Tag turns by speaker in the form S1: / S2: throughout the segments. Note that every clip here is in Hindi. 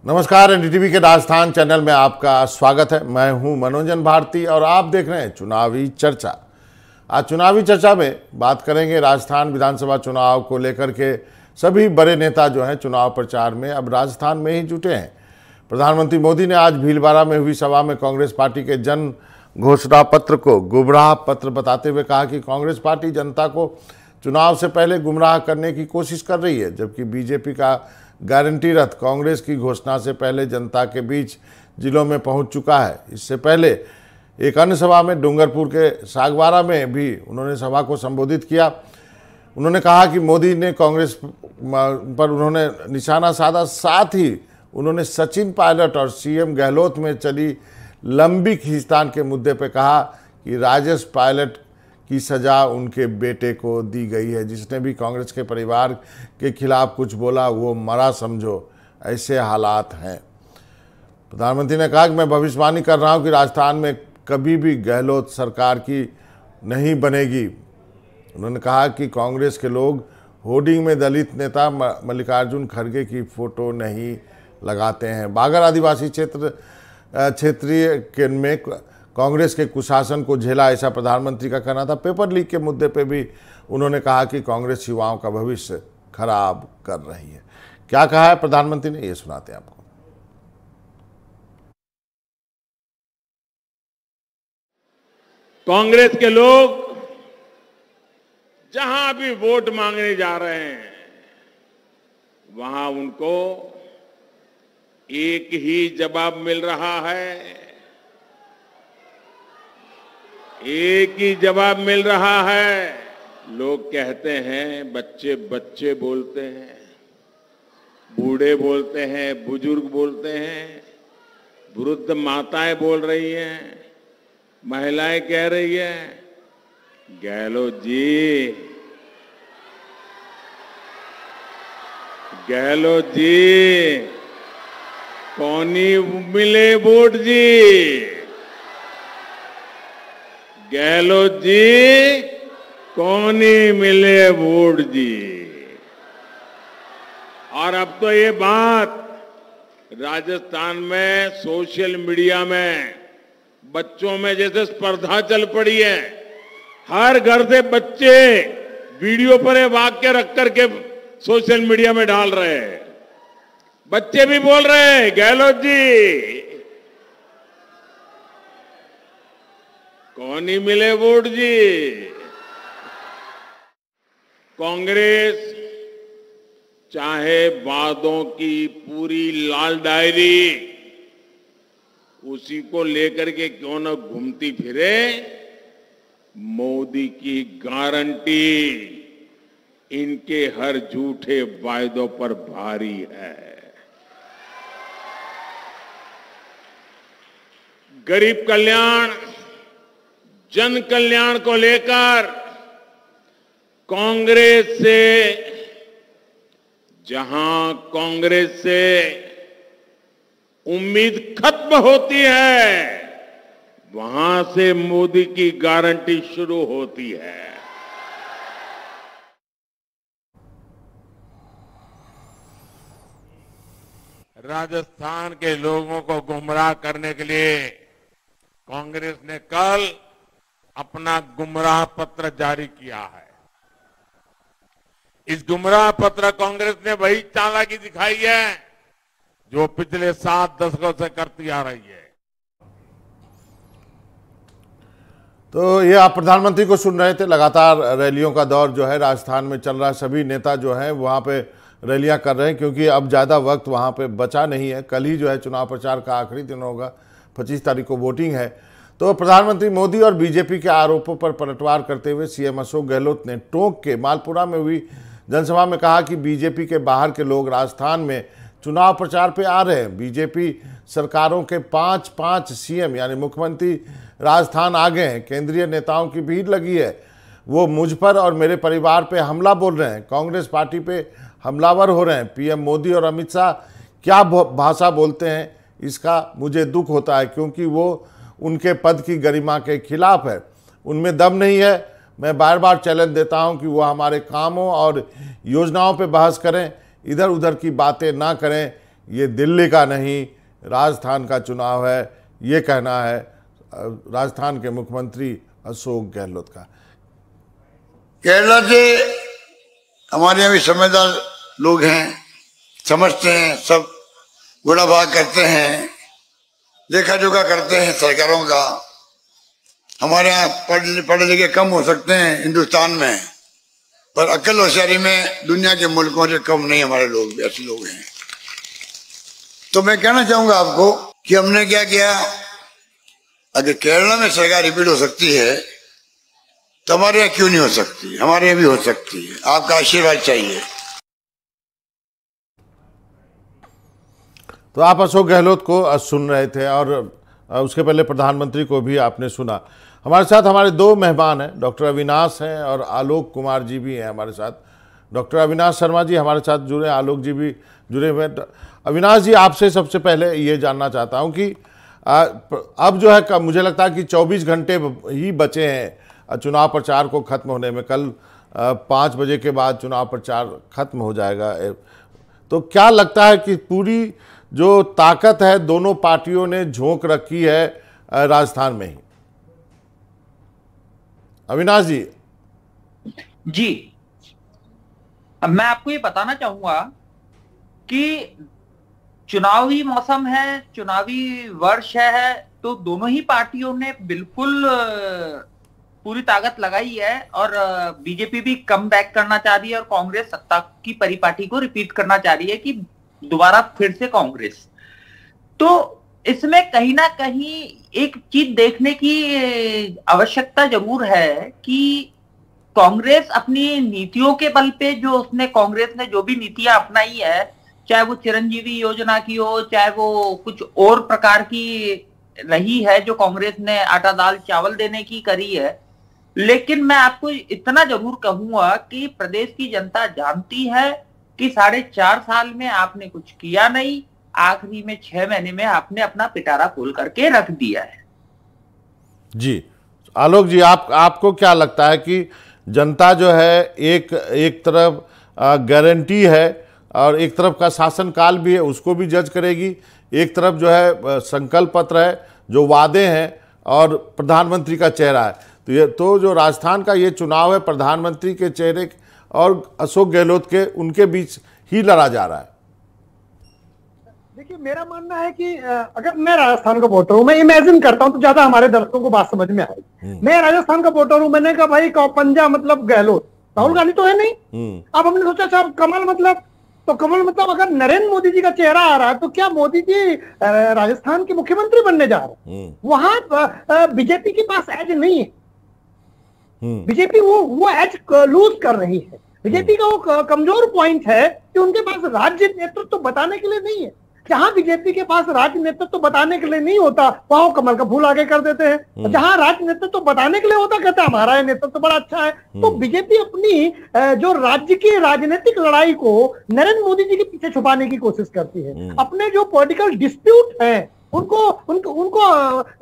S1: नमस्कार, एनडीटीवी के राजस्थान चैनल में आपका स्वागत है। मैं हूं मनोजन भारती और आप देख रहे हैं चुनावी चर्चा। आज चुनावी चर्चा में बात करेंगे राजस्थान विधानसभा चुनाव को लेकर के। सभी बड़े नेता जो हैं चुनाव प्रचार में अब राजस्थान में ही जुटे हैं। प्रधानमंत्री मोदी ने आज भीलवाड़ा में हुई सभा में कांग्रेस पार्टी के जन घोषणा पत्र को गुमराह पत्र बताते हुए कहा कि कांग्रेस पार्टी जनता को चुनाव से पहले गुमराह करने की कोशिश कर रही है, जबकि बीजेपी का गारंटी रथ कांग्रेस की घोषणा से पहले जनता के बीच जिलों में पहुंच चुका है। इससे पहले एक अन्य सभा में डूंगरपुर के सागवाड़ा में भी उन्होंने सभा को संबोधित किया। उन्होंने कहा कि मोदी ने कांग्रेस पर उन्होंने निशाना साधा, साथ ही उन्होंने सचिन पायलट और सीएम गहलोत में चली लंबी खींचतान के मुद्दे पर कहा कि राजेश पायलट की सजा उनके बेटे को दी गई है। जिसने भी कांग्रेस के परिवार के खिलाफ कुछ बोला वो मरा समझो, ऐसे हालात हैं। प्रधानमंत्री ने कहा कि मैं भविष्यवाणी कर रहा हूं कि राजस्थान में कभी भी गहलोत सरकार की नहीं बनेगी। उन्होंने कहा कि कांग्रेस के लोग होर्डिंग में दलित नेता मल्लिकार्जुन खड़गे की फोटो नहीं लगाते हैं। बागर आदिवासी क्षेत्रीय में कांग्रेस के कुशासन को झेला, ऐसा प्रधानमंत्री का कहना था। पेपर लीक के मुद्दे पे भी उन्होंने कहा कि कांग्रेस युवाओं का भविष्य खराब कर रही है। क्या कहा है प्रधानमंत्री ने, ये सुनाते हैं आपको।
S2: कांग्रेस के लोग जहां भी वोट मांगने जा रहे हैं वहां उनको एक ही जवाब मिल रहा है, एक ही जवाब मिल रहा है। लोग कहते हैं, बच्चे बच्चे बोलते हैं, बूढ़े बोलते हैं, बुजुर्ग बोलते हैं, वृद्ध माताएं बोल रही हैं, महिलाएं कह रही हैं, गहलोत जी, गहलोत जी, कौनी मिले वोट जी, गहलोत जी, कौनी मिले वोट जी। और अब तो ये बात राजस्थान में सोशल मीडिया में बच्चों में जैसे स्पर्धा चल पड़ी है। हर घर से बच्चे वीडियो पर ये वाक्य रख करके सोशल मीडिया में डाल रहे हैं। बच्चे भी बोल रहे हैं, गहलोत जी, कौन ही मिले वोट जी। कांग्रेस चाहे वादों की पूरी लाल डायरी उसी को लेकर के क्यों न घूमती फिरे, मोदी की गारंटी इनके हर झूठे वायदों पर भारी है। गरीब कल्याण, जन कल्याण को लेकर कांग्रेस से उम्मीद खत्म होती है, वहां से मोदी की गारंटी शुरू होती है। राजस्थान के लोगों को गुमराह करने के लिए कांग्रेस ने कल अपना गुमराह पत्र जारी किया है। इस गुमराह पत्र कांग्रेस ने वही चालाकी दिखाई है जो पिछले 7 दशकों से करती आ रही है।
S1: तो ये आप प्रधानमंत्री को सुन रहे थे। लगातार रैलियों का दौर जो है राजस्थान में चल रहा है। सभी नेता जो हैं वहाँ पे रैलियां कर रहे हैं क्योंकि अब ज़्यादा वक्त वहाँ पे बचा नहीं है। कल ही जो है चुनाव प्रचार का आखिरी दिन होगा, 25 तारीख को वोटिंग है। तो प्रधानमंत्री मोदी और बीजेपी के आरोपों पर पलटवार करते हुए सीएम अशोक गहलोत ने टोंक के मालपुरा में हुई जनसभा में कहा कि बीजेपी के बाहर के लोग राजस्थान में चुनाव प्रचार पे आ रहे हैं। बीजेपी सरकारों के 5 सीएम यानी मुख्यमंत्री राजस्थान आ गए हैं। केंद्रीय नेताओं की भीड़ लगी है, वो मुझ पर और मेरे परिवार पे हमला बोल रहे हैं, कांग्रेस पार्टी पे हमलावर हो रहे हैं। पीएम मोदी और अमित शाह क्या भाषा बोलते हैं, इसका मुझे दुख होता है क्योंकि वो उनके पद की गरिमा के खिलाफ है, उनमें दम नहीं है। मैं बार बार चैलेंज देता हूं कि वो हमारे कामों और योजनाओं पे बहस करें, इधर उधर की बातें ना करें। ये दिल्ली का नहीं राजस्थान का चुनाव है, ये कहना है राजस्थान के मुख्यमंत्री अशोक गहलोत का।
S3: केरला से हमारे यहाँ भी समझदार लोग हैं, समझते हैं, सब गुणा भाग करते हैं, लेखा जोखा करते हैं सरकारों का। हमारे यहाँ पढ़े लिखे कम हो सकते हैं हिंदुस्तान में, पर अक्ल होशियारी में दुनिया के मुल्कों से कम नहीं हमारे लोग भी ऐसे लोग हैं। तो मैं कहना चाहूंगा आपको कि हमने क्या किया, अगर केरला में सरकार रिपीट हो सकती है तो हमारे यहाँ क्यों नहीं हो सकती, हमारे यहाँ भी हो सकती है। आपका आशीर्वाद चाहिए।
S1: तो आप अशोक गहलोत को सुन रहे थे और उसके पहले प्रधानमंत्री को भी आपने सुना। हमारे साथ हमारे दो मेहमान हैं, डॉक्टर अविनाश हैं और आलोक कुमार जी भी हैं हमारे साथ। डॉक्टर अविनाश शर्मा जी हमारे साथ जुड़े, आलोक जी भी जुड़े हुए हैं। अविनाश जी, आपसे सबसे पहले ये जानना चाहता हूँ कि अब जो है मुझे लगता है कि 24 घंटे ही बचे हैं चुनाव प्रचार को ख़त्म होने में। कल 5 बजे के बाद चुनाव प्रचार ख़त्म हो जाएगा। तो क्या लगता है कि पूरी जो ताकत है दोनों पार्टियों ने झोंक रखी है राजस्थान में ही? अविनाश जी।
S4: जी, अब मैं आपको ये बताना चाहूंगा कि चुनावी मौसम है, चुनावी वर्ष है, तो दोनों ही पार्टियों ने बिल्कुल पूरी ताकत लगाई है और बीजेपी भी कम बैक करना चाह रही है और कांग्रेस सत्ता की परिपाटी को रिपीट करना चाह रही है कि दोबारा फिर से कांग्रेस। तो इसमें कहीं ना कहीं एक चीज देखने की आवश्यकता जरूर है कि कांग्रेस अपनी नीतियों के बल पे कांग्रेस ने जो भी नीतियां अपनाई है, चाहे वो चिरंजीवी योजना की हो, चाहे वो कुछ और प्रकार की रही है जो कांग्रेस ने आटा दाल चावल देने की करी है, लेकिन मैं आपको इतना जरूर कहूंगा कि प्रदेश की जनता जानती है कि 4.5 साल में आपने कुछ किया नहीं, आखिरी में 6 महीने में आपने अपना पिटारा खोल करके रख दिया है।
S1: जी आलोक जी, आपको क्या लगता है कि जनता जो है एक तरफ गारंटी है और एक तरफ का शासन काल भी है, उसको भी जज करेगी, एक तरफ जो है संकल्प पत्र है, जो वादे हैं और प्रधानमंत्री का चेहरा है। तो जो राजस्थान का ये चुनाव है प्रधानमंत्री के चेहरे और अशोक गहलोत के उनके बीच ही लड़ा जा रहा है।
S5: देखिए, मेरा मानना है कि अगर मैं राजस्थान का वोटर हूं, मैं इमेजिन करता हूं तो ज्यादा हमारे दर्शकों को बात समझ में आएगी। मैं राजस्थान का वोटर हूं, मैंने कहा भाई पंजा मतलब गहलोत, राहुल गांधी तो है नहीं। अब हमने सोचा साहब कमल मतलब अगर नरेंद्र मोदी जी का चेहरा आ रहा है तो क्या मोदी जी राजस्थान के मुख्यमंत्री बनने जा रहे हैं? वहां बीजेपी के पास एज नहीं है। बीजेपी वो एज लूज कर रही है। बीजेपी का वो कमजोर पॉइंट है कि उनके पास राज्य नेतृत्व तो बताने के लिए नहीं है। जहां बीजेपी के पास राज्य नेतृत्व तो बताने के लिए नहीं होता, वहां कमल का फूल आगे कर देते हैं। जहां राज्य नेतृत्व तो बताने के लिए होता, कहते हैं हमारा नेतृत्व तो बड़ा अच्छा है। तो बीजेपी अपनी जो राज्य की राजनीतिक लड़ाई को नरेंद्र मोदी जी के पीछे छुपाने की कोशिश करती है। अपने जो पॉलिटिकल डिस्प्यूट है उनको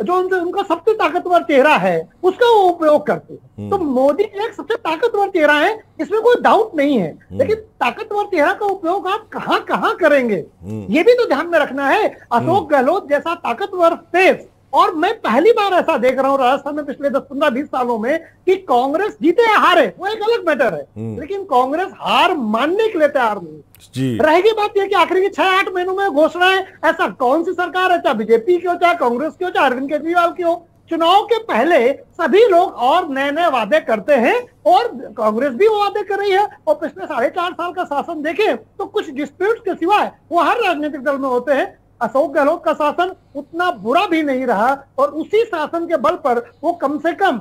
S5: जो उनका सबसे ताकतवर चेहरा है उसका वो उपयोग करते हैं। तो मोदी एक सबसे ताकतवर चेहरा है, इसमें कोई डाउट नहीं है, लेकिन ताकतवर चेहरा का उपयोग आप कहां करेंगे ये भी तो ध्यान में रखना है। अशोक गहलोत जैसा ताकतवर फेस, और मैं पहली बार ऐसा देख रहा हूं राजस्थान में पिछले 10-15-20 सालों में कि कांग्रेस जीते या हारे वो एक अलग मैटर है, लेकिन कांग्रेस हार मानने के लिए तैयार नहीं। रहेगी बात यह कि आखिरी के 6-8 महीनों में घोषणाएं, ऐसा कौन सी सरकार है, चाहे बीजेपी की हो, चाहे कांग्रेस की हो, चाहे अरविंद केजरीवाल की हो, चुनाव के पहले सभी लोग और नए वादे करते हैं और कांग्रेस भी वो वादे कर रही है। और पिछले 4.5 साल का शासन देखें तो कुछ डिस्प्यूट्स के सिवाय वो हर राजनीतिक दल में होते हैं। अशोक गहलोत का शासन उतना बुरा भी नहीं रहा और उसी शासन के बल पर वो कम से कम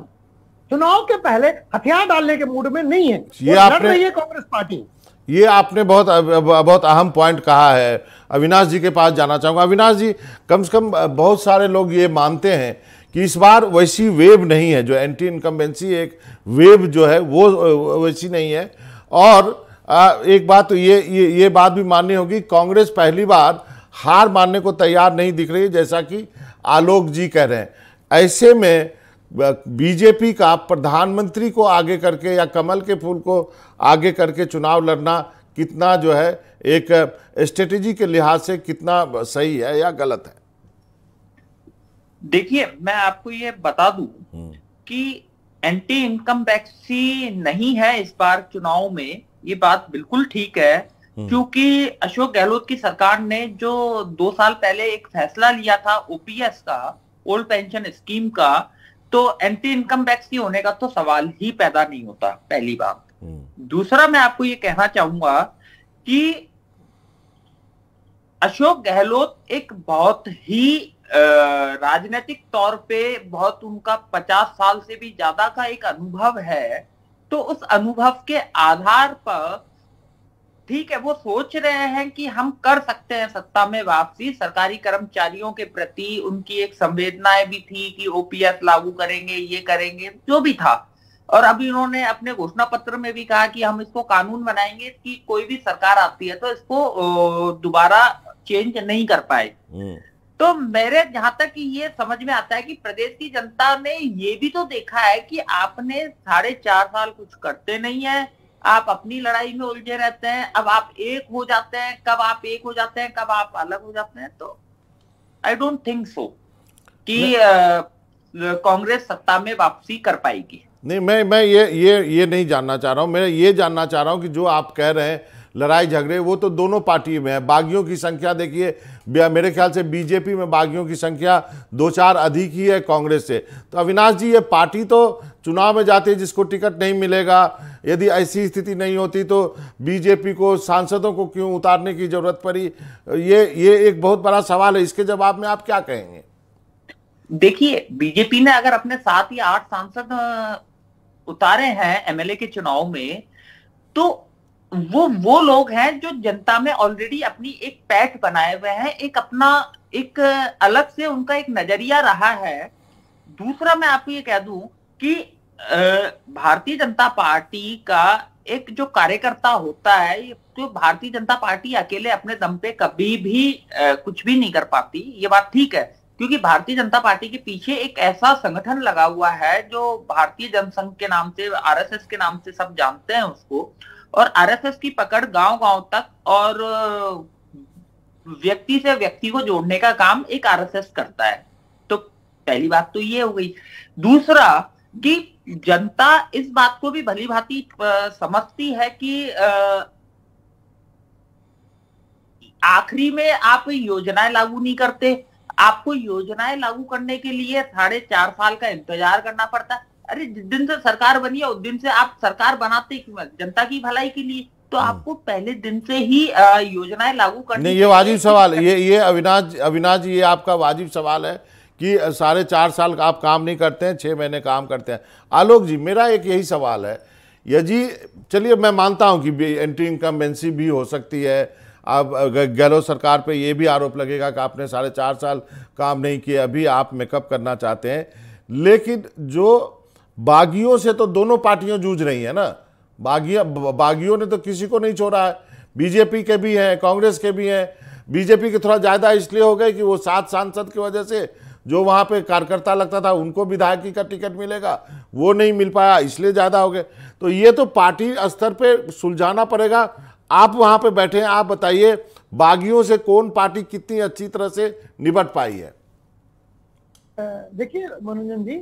S5: चुनाव के पहले हथियार डालने के मूड में नहीं है। ये लड़ रही है कांग्रेस पार्टी।
S1: ये आपने बहुत अहम पॉइंट कहा है। अविनाश जी के पास जाना चाहूंगा। अविनाश जी, कम से कम बहुत सारे लोग ये मानते हैं कि इस बार वैसी वेव नहीं है, जो एंटी इनकम्बेंसी एक वेव जो है वो वैसी नहीं है। और एक बात तो ये बात भी माननी होगी, कांग्रेस पहली बार हार मानने को तैयार नहीं दिख रही है, जैसा कि आलोक जी कह रहे हैं। ऐसे में बीजेपी का प्रधानमंत्री को आगे करके या कमल के फूल को आगे करके चुनाव लड़ना कितना जो है एक स्ट्रेटेजी के लिहाज से कितना सही है या गलत है?
S4: देखिए, मैं आपको ये बता दूं कि एंटी इनकम टैक्सी नहीं है इस बार चुनाव में, ये बात बिल्कुल ठीक है, क्योंकि अशोक गहलोत की सरकार ने जो 2 साल पहले एक फैसला लिया था ओपीएस का, ओल्ड पेंशन स्कीम का, तो एंटी इनकम टैक्सी होने का तो सवाल ही पैदा नहीं होता, पहली बात। दूसरा, मैं आपको ये कहना चाहूंगा कि अशोक गहलोत एक बहुत ही राजनीतिक तौर पे बहुत, उनका 50 साल से भी ज्यादा का एक अनुभव है, तो उस अनुभव के आधार पर ठीक है, वो सोच रहे हैं कि हम कर सकते हैं सत्ता में वापसी। सरकारी कर्मचारियों के प्रति उनकी एक संवेदनाएं भी थी कि ओपीएस लागू करेंगे, ये करेंगे, जो भी था। और अभी उन्होंने अपने घोषणा पत्र में भी कहा कि हम इसको कानून बनाएंगे कि कोई भी सरकार आती है तो इसको दोबारा चेंज नहीं कर पाए। तो मेरे जहां तक ये समझ में आता है कि प्रदेश की जनता ने ये भी तो देखा है कि आपने 4.5 साल कुछ करते नहीं है, आप अपनी लड़ाई में उलझे रहते हैं। अब आप एक हो जाते हैं, कब आप एक हो जाते हैं, कब आप अलग हो जाते हैं। तो आई डोंट थिंक सो कि कांग्रेस सत्ता में वापसी कर पाएगी।
S1: नहीं, मैं ये नहीं जानना चाह रहा हूं। मैं ये जानना चाह रहा हूं कि जो आप कह रहे हैं लड़ाई झगड़े, वो तो दोनों पार्टी में है। बागियों की संख्या देखिए, मेरे ख्याल से बीजेपी में बागियों की संख्या 2-4 अधिक ही है कांग्रेस से। तो अविनाश जी, ये पार्टी तो चुनाव में जाती है जिसको टिकट नहीं मिलेगा, यदि ऐसी स्थिति नहीं होती तो बीजेपी को, सांसदों को क्यों उतारने की जरूरत पड़ी? ये एक बहुत बड़ा सवाल है। इसके जवाब में आप क्या कहेंगे?
S4: देखिए, बीजेपी ने अगर अपने 7 या 8 सांसद उतारे हैं एमएलए के चुनाव में, तो वो लोग हैं जो जनता में ऑलरेडी अपनी एक पैठ बनाए हुए हैं, एक अपना एक अलग से उनका एक नजरिया रहा है। दूसरा, मैं आपको ये कह दूं कि भारतीय जनता पार्टी का एक जो कार्यकर्ता होता है, तो भारतीय जनता पार्टी अकेले अपने दम पे कभी भी कुछ भी नहीं कर पाती, ये बात ठीक है, क्योंकि भारतीय जनता पार्टी के पीछे एक ऐसा संगठन लगा हुआ है जो भारतीय जनसंघ के नाम से, आरएसएस के नाम से सब जानते हैं उसको, और आरएसएस की पकड़ गांव-गांव तक और व्यक्ति से व्यक्ति को जोड़ने का काम एक आरएसएस करता है। तो पहली बात तो ये हो गई। दूसरा कि जनता इस बात को भी भली भांति समझती है कि आखिरी में आप योजनाएं लागू नहीं करते, आपको योजनाएं लागू करने के लिए 4.5 साल का इंतजार करना पड़ता है। अरे, जिस दिन से सरकार बनी है उस दिन से आप सरकार बनाते जनता की भलाई के लिए, तो आपको पहले दिन से ही योजनाएं लागू करनी।
S1: नहीं, ये वाजिब सवाल, ये अविनाश जी, ये आपका वाजिब सवाल है कि 4.5 साल का आप काम नहीं करते हैं, 6 महीने काम करते हैं। आलोक जी, मेरा एक यही सवाल है, यदि चलिए मैं मानता हूं कि एंटी इनकम्बेंसी भी हो सकती है, अब गहलोत सरकार पे ये भी आरोप लगेगा कि आपने 4.5 साल काम नहीं किए, अभी आप मेकअप करना चाहते हैं, लेकिन जो बागियों से तो दोनों पार्टियां जूझ रही हैं ना। बागियों ने तो किसी को नहीं छोड़ा है, बीजेपी के भी हैं, कांग्रेस के भी हैं। बीजेपी के थोड़ा ज़्यादा इसलिए हो गए कि वो 7 सांसद की वजह से जो वहाँ पे कार्यकर्ता लगता था उनको विधायकी का टिकट मिलेगा, वो नहीं मिल पाया, इसलिए ज़्यादा हो गए। तो ये तो पार्टी स्तर पे सुलझाना पड़ेगा। आप वहाँ पे बैठे हैं, आप बताइए बागियों से कौन पार्टी कितनी अच्छी तरह से निपट पाई है?
S5: देखिए मनोरंजन जी,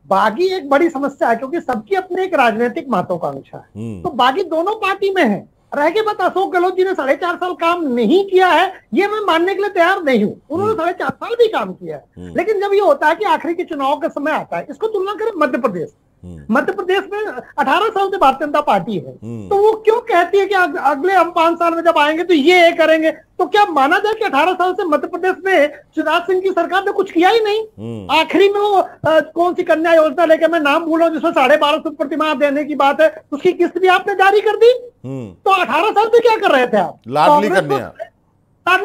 S5: बागी एक बड़ी समस्या है, क्योंकि सबकी अपनी एक राजनीतिक महत्वाकांक्षा है। तो बागी दोनों पार्टी में है। रह के बात अशोक गहलोत जी ने 4.5 साल काम नहीं किया है, ये मैं मानने के लिए तैयार नहीं हूं। उन्होंने 4.5 साल भी काम किया है, लेकिन जब ये होता है कि आखिरी के चुनाव का समय आता है, इसको तुलना करें मध्य प्रदेश में 18 साल से भारतीय जनता पार्टी है, तो वो क्यों कहती है कि अगले हम 5 साल में जब आएंगे तो ये करेंगे? तो क्या माना जाए कि 18 साल से मध्य प्रदेश में शिवराज सिंह की सरकार ने कुछ किया ही नहीं? आखिरी में वो कौन सी कन्या योजना लेके, मैं नाम भूल रहा हूं, जिसमें 1250 प्रतिमाह देने की बात है, उसकी किस्त भी आपने जारी कर दी। तो 18 साल से क्या कर रहे थे आप? लाडली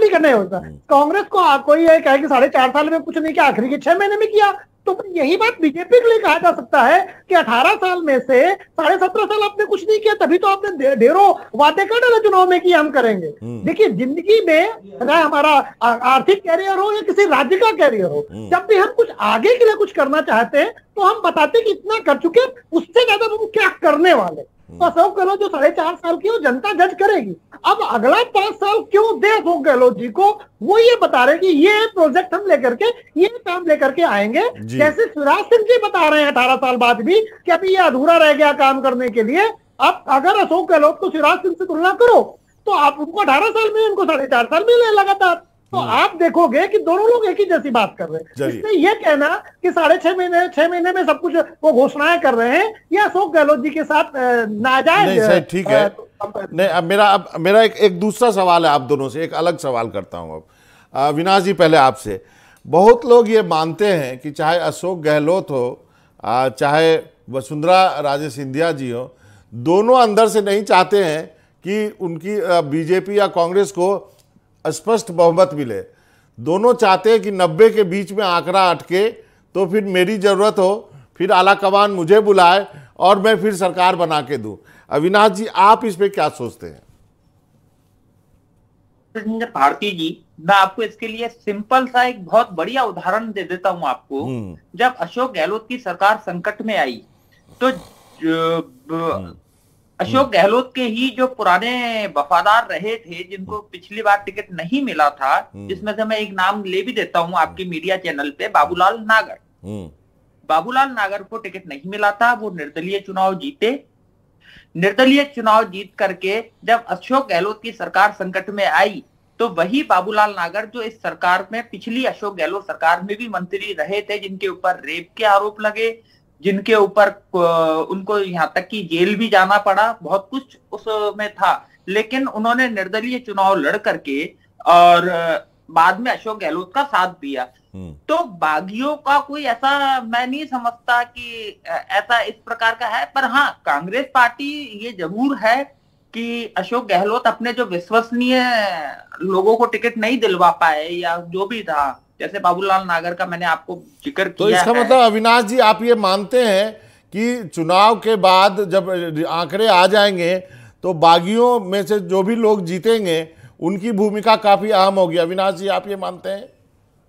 S5: करने योजना। कांग्रेस को कोई ये कहे कि 4.5 साल में कुछ नहीं किया, आखिरी के 6 महीने में किया। तो यही बात बीजेपी के लिए कहा जा सकता है कि 18 साल में से 17.5 साल आपने कुछ नहीं किया, तभी तो आपने ढेरों वादे कर डाले चुनाव में कि हम करेंगे। देखिए, जिंदगी में चाहे हमारा आर्थिक कैरियर हो या किसी राज्य का कैरियर हो, जब भी हम कुछ आगे के लिए कुछ करना चाहते हैं तो हम बताते कि इतना कर चुके, उससे ज्यादा हम क्या करने वाले। तो अशोक गहलोत जो 4.5 साल की वो जनता जज करेगी। अब अगला 5 साल क्यों दे अशोक गहलोत जी को, वो ये बता रहे कि ये प्रोजेक्ट हम लेकर के, ये काम लेकर के आएंगे। जैसे शिवराज सिंह जी बता रहे हैं 18 साल बाद भी कि अभी ये अधूरा रह गया काम करने के लिए। अब अगर अशोक गहलोत को शिवराज सिंह से तुलना करो तो आप उनको 18 साल में, उनको 4.5 साल में लगातार, तो आप देखोगे कि दोनों लोग एक ही जैसी बात कर रहे हैं। इसलिए ये कहना कि 6.5 महीने में सब कुछ वो घोषणाएं कर रहे हैं, या अशोक गहलोत जी के साथ नाजायज।
S1: ठीक है। नहीं, अब मेरा एक दूसरा सवाल है आप दोनों से, एक अलग सवाल करता हूं। अब अविनाश जी, पहले आपसे, बहुत लोग ये मानते हैं कि चाहे अशोक गहलोत हो, चाहे वसुंधरा राजे सिंधिया जी हो, दोनों अंदर से नहीं चाहते हैं कि उनकी बीजेपी या कांग्रेस को स्पष्ट बहुमत मिले। दोनों चाहते हैं कि 90 के बीच में आंकड़ा अटके, तो फिर मेरी जरूरत हो, फिर आलाकमान मुझे बुलाए और मैं फिर सरकार बना के दूं। अविनाश जी, आप इस पे क्या सोचते हैं?
S4: भारती जी, मैं आपको इसके लिए सिंपल सा एक बहुत बढ़िया उदाहरण दे देता हूं आपको। जब अशोक गहलोत की सरकार संकट में आई तो अशोक गहलोत के ही जो पुराने वफादार रहे थे, जिनको पिछली बार टिकट नहीं मिला था, जिसमें से मैं एक नाम ले भी देता हूं आपकी मीडिया चैनल पे, बाबूलाल नागर। बाबूलाल नागर को टिकट नहीं मिला था, वो निर्दलीय चुनाव जीते। निर्दलीय चुनाव जीत करके जब अशोक गहलोत की सरकार संकट में आई तो वही बाबूलाल नागर, जो इस सरकार में, पिछली अशोक गहलोत सरकार में भी मंत्री रहे थे, जिनके ऊपर रेप के आरोप लगे, जिनके ऊपर उनको यहां तक कि जेल भी जाना पड़ा, बहुत कुछ उसमें था, लेकिन उन्होंने निर्दलीय चुनाव लड़ करके और बाद में अशोक गहलोत का साथ दिया। तो बागियों का कोई ऐसा मैं नहीं समझता कि ऐसा इस प्रकार का है। पर हाँ, कांग्रेस पार्टी ये जरूर है कि अशोक गहलोत अपने जो विश्वसनीय लोगों को टिकट नहीं दिलवा पाए, या जो भी था, जैसे बाबूलाल नागर का मैंने आपको जिक्र किया।
S1: तो इसका मतलब अविनाश जी, आप ये मानते हैं कि चुनाव के बाद जब आंकड़े आ जाएंगे तो बागियों में से जो भी लोग जीतेंगे उनकी भूमिका काफी अहम होगी? अविनाश जी, आप ये मानते हैं?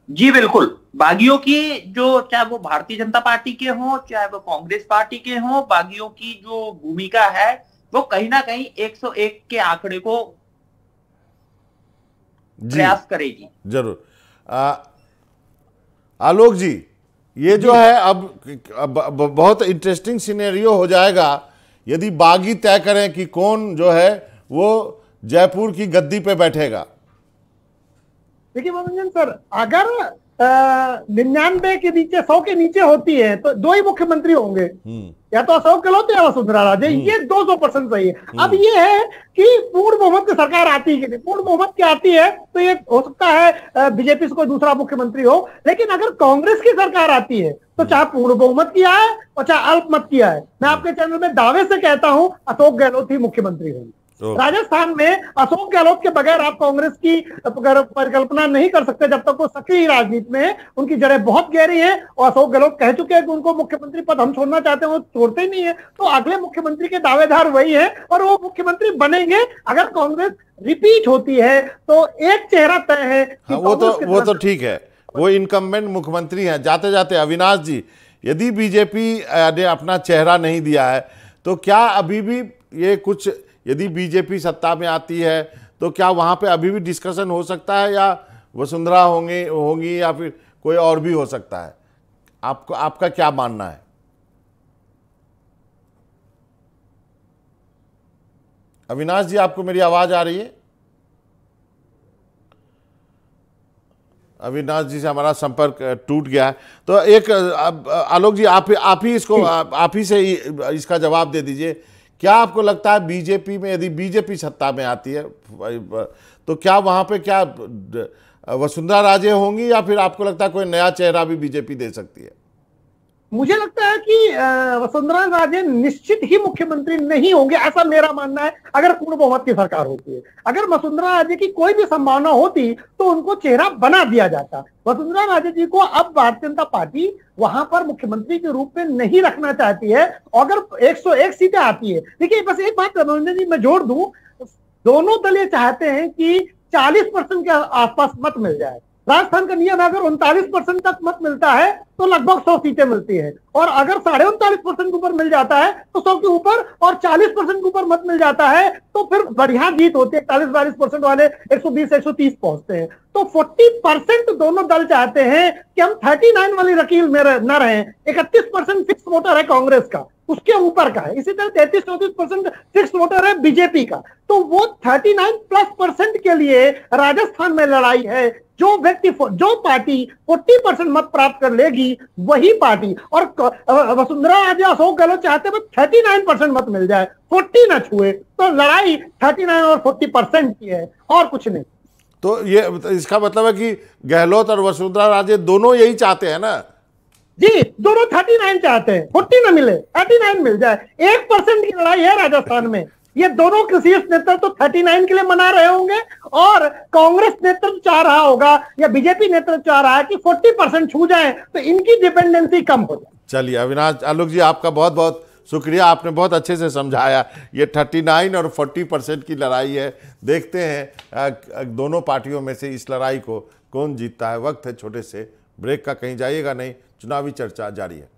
S4: जी बिल्कुल। बागियों की जो, चाहे वो भारतीय जनता पार्टी के हों, चाहे वो कांग्रेस पार्टी के हों, बागियों की जो भूमिका है वो कहीं ना कहीं 101 के आंकड़े को प्रयास करेगी।
S1: जरूर। आलोक जी, ये जो है अब बहुत इंटरेस्टिंग सिनेरियो हो जाएगा यदि बागी तय करें कि कौन जो है वो जयपुर की गद्दी पे बैठेगा।
S5: देखिए मनोरंजन सर, अगर 99 के नीचे, 100 के नीचे होती है तो दो ही मुख्यमंत्री होंगे, या तो अशोक गहलोत या वसुंधरा राजे। ये 200% सही है। अब ये है कि पूर्ण बहुमत की सरकार आती है कि नहीं। पूर्ण बहुमत की आती है तो ये हो सकता है बीजेपी से कोई दूसरा मुख्यमंत्री हो, लेकिन अगर कांग्रेस की सरकार आती है तो चाहे पूर्ण बहुमत की आए और चाहे अल्पमत की आए, मैं आपके चैनल में दावे से कहता हूं अशोक गहलोत ही मुख्यमंत्री होंगे। राजस्थान में अशोक गहलोत के बगैर आप कांग्रेस की परिकल्पना नहीं कर सकते जब तक वो सक्रिय राजनीति में है। उनकी जड़ें बहुत गहरी हैं और अशोक गहलोत कह चुके हैं कि उनको मुख्यमंत्री पद हम छोड़ना चाहते हैं, वो छोड़ते ही नहीं है। तो अगले मुख्यमंत्री के दावेदार वही है और वो मुख्यमंत्री बनेंगे। अगर कांग्रेस रिपीट होती है तो एक चेहरा तय है।
S1: वो तो ठीक है, वो इनकम्बेंट मुख्यमंत्री हैं। जाते जाते अविनाश जी, यदि बीजेपी ने अपना चेहरा नहीं दिया है तो क्या अभी भी ये कुछ, यदि बीजेपी सत्ता में आती है तो क्या वहां पे अभी भी डिस्कशन हो सकता है, या वसुंधरा होंगी या फिर कोई और भी हो सकता है? आपका क्या मानना है? अविनाश जी, आपको मेरी आवाज आ रही है? अविनाश जी से हमारा संपर्क टूट गया है। तो एक आलोक जी, आप ही से इसका जवाब दे दीजिए। क्या आपको लगता है बीजेपी में, यदि बीजेपी सत्ता में आती है तो क्या वहां पे क्या वसुंधरा राजे होंगी, या फिर आपको लगता है कोई नया चेहरा भी बीजेपी दे सकती है?
S5: मुझे लगता है कि वसुंधरा राजे निश्चित ही मुख्यमंत्री नहीं होंगे, ऐसा मेरा मानना है। अगर पूर्ण बहुमत की सरकार होती है, अगर वसुंधरा राजे की कोई भी संभावना होती तो उनको चेहरा बना दिया जाता। वसुंधरा राजे जी को अब भारतीय जनता पार्टी वहां पर मुख्यमंत्री के रूप में नहीं रखना चाहती है। अगर 101 सीटें आती है, देखिए बस एक बात मनोरंजन जी मैं जोड़ दूं, दोनों दल ये चाहते हैं कि 40% के आसपास मत मिल जाए। राजस्थान का नियम है, अगर 39% तक मत मिलता है तो लगभग 100 सीटें मिलती है, और अगर 39.5% के ऊपर मिल जाता है तो 100 के ऊपर, और 40% के ऊपर मत मिल जाता है तो फिर बढ़िया जीत होती है। 40-42% वाले 120-130 पहुंचते हैं। तो 40% दोनों दल चाहते हैं कि हम 39 वाली रकील में न रहें। 31% फिक्स वोटर है कांग्रेस का, उसके ऊपर का है। इसी तरह 33-34% फिक्स वोटर है बीजेपी का। तो वो 39+% के लिए राजस्थान में लड़ाई है। जो पार्टी 40% मत प्राप्त कर लेगी वही पार्टी, और वसुंधरा राजे, अशोक गहलोत चाहते हैं 39% मत मिल जाए, 40 ना छुए। तो लड़ाई 39 और 40% की है, और कुछ नहीं।
S1: तो ये इसका मतलब है कि गहलोत और वसुंधरा राजे दोनों यही चाहते हैं ना?
S5: जी, दोनों 39 चाहते हैं, 40 ना मिले, 39 मिल जाए। 1% की लड़ाई है राजस्थान में। ये दोनों शीर्ष नेतृत्व तो 39 के लिए मना रहे होंगे, और कांग्रेस नेतृत्व चाह रहा होगा या बीजेपी नेतृत्व चाह रहा है कि 40% छू जाए तो इनकी डिपेंडेंसी कम हो जाए।
S1: चलिए अविनाश आलोक जी, आपका बहुत बहुत शुक्रिया, आपने बहुत अच्छे से समझाया। ये 39 और 40% की लड़ाई है। देखते हैं दोनों पार्टियों में से इस लड़ाई को कौन जीतता है। वक्त है छोटे से ब्रेक का, कहीं जाइएगा नहीं, चुनावी चर्चा जारी है।